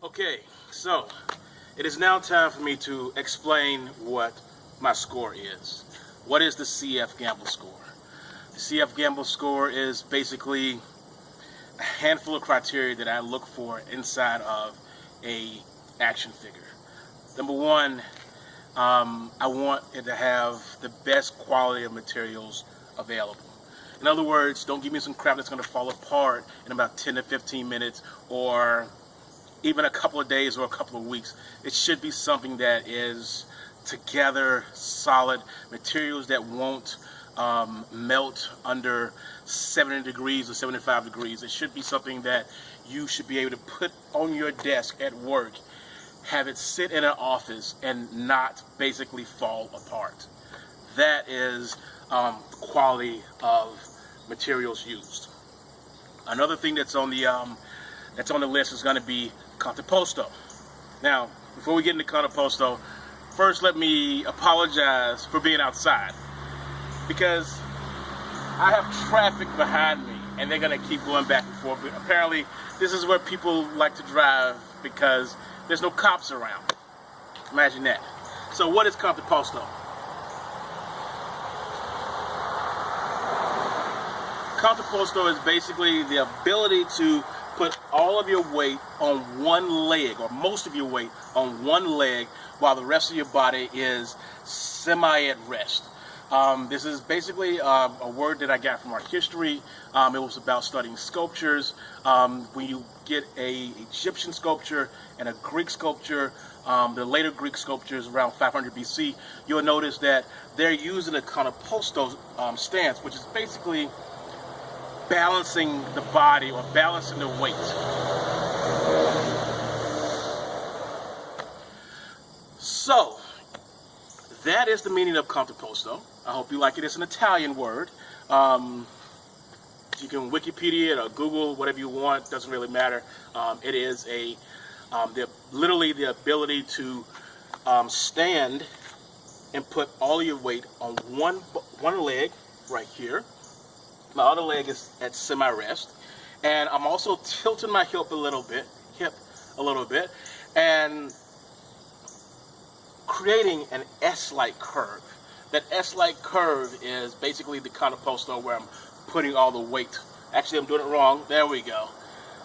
Okay, so it is now time for me to explain what my score is. What is the CFGamble score? The CFGamble score is basically a handful of criteria that I look for inside of a action figure. Number one, I want it to have the best quality of materials available. In other words, don't give me some crap that's going to fall apart in about 10 to 15 minutes or even a couple of days or a couple of weeks. It should be something that is together, solid, materials that won't melt under 70 degrees or 75 degrees. It should be something that you should be able to put on your desk at work, have it sit in an office and not basically fall apart. That is the quality of materials used. Another thing that's on the list is going to be contrapposto. Now, before we get into contrapposto, first let me apologize for being outside, because I have traffic behind me and they're going to keep going back and forth. But apparently, this is where people like to drive because there's no cops around. Imagine that. So what is contrapposto? Contrapposto is basically the ability to put all of your weight on one leg, or most of your weight on one leg, while the rest of your body is semi at rest. This is basically a word that I got from art history. It was about studying sculptures. When you get an Egyptian sculpture and a Greek sculpture, the later Greek sculptures around 500 BC, you'll notice that they're using a contrapposto stance, which is basically balancing the body or balancing the weight. So that is the meaning of contrapposto. I hope you like it. It's an Italian word. You can Wikipedia it or Google whatever you want. Doesn't really matter. It is literally the ability to stand and put all your weight on one leg right here. My other leg is at semi-rest, and I'm also tilting my hip a little bit, and creating an S-like curve. That S-like curve is basically the contrapposto where I'm putting all the weight. Actually, I'm doing it wrong. There we go.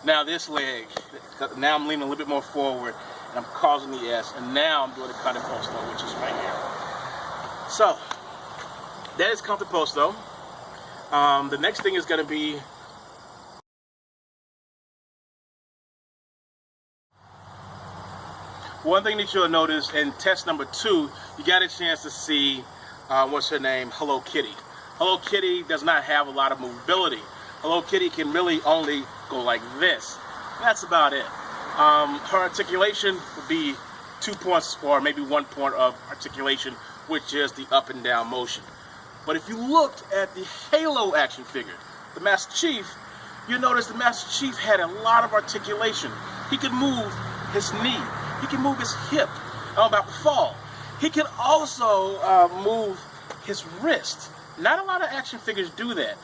Now this leg, now I'm leaning a little bit more forward, and I'm causing the S, and now I'm doing the contrapposto, which is right here. So that is contrapposto. The next thing is going to be one thing that you'll notice in test number 2, you got a chance to see what's her name, Hello Kitty. Hello Kitty does not have a lot of mobility. Hello Kitty can really only go like this. That's about it. Her articulation would be 2 points or maybe 1 point of articulation, which is the up and down motion. But if you looked at the Halo action figure, the Master Chief, you'll notice the Master Chief had a lot of articulation. He could move his knee. He can move his hip. I'm about to fall. He can also move his wrist. Not a lot of action figures do that.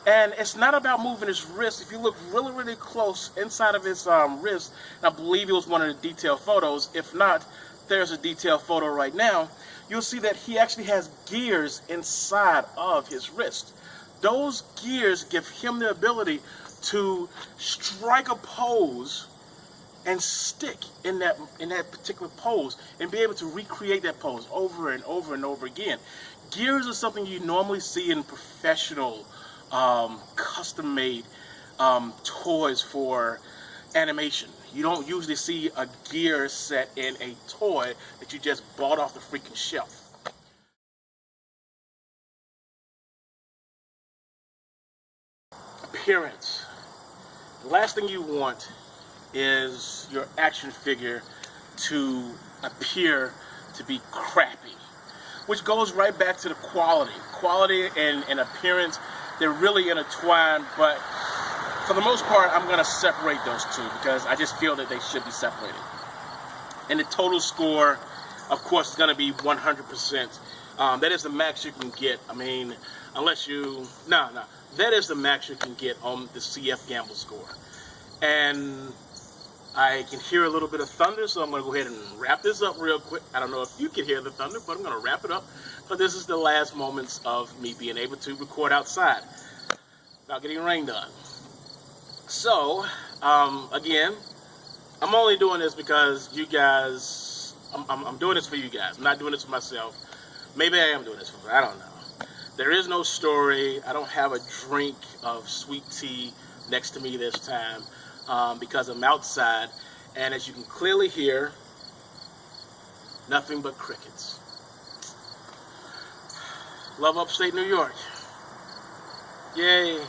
And it's not about moving his wrist. If you look really, really close inside of his wrist, and I believe it was one of the detailed photos. If not, there's a detailed photo right now. You'll see that he actually has gears inside of his wrist. Those gears give him the ability to strike a pose and stick in that particular pose and be able to recreate that pose over and over and over again. Gears are something you normally see in professional, custom-made toys for animation. You don't usually see a gear set in a toy that you just bought off the freaking shelf. Appearance. The last thing you want is your action figure to appear to be crappy, which goes right back to the quality. Quality and appearance, they're really intertwined, but for the most part, I'm going to separate those two because I just feel that they should be separated. And the total score, of course, is going to be 100%. That is the max you can get. I mean, unless you... that is the max you can get on the CFGamble score. And I can hear a little bit of thunder, so I'm going to go ahead and wrap this up real quick. I don't know if you can hear the thunder, but I'm going to wrap it up. But this is the last moments of me being able to record outside without getting rained on. So, again, I'm only doing this because you guys, I'm doing this for you guys. I'm not doing this for myself. Maybe I am doing this for, I don't know. There is no story. I don't have a drink of sweet tea next to me this time because I'm outside. And as you can clearly hear, nothing but crickets. Love upstate New York. Yay.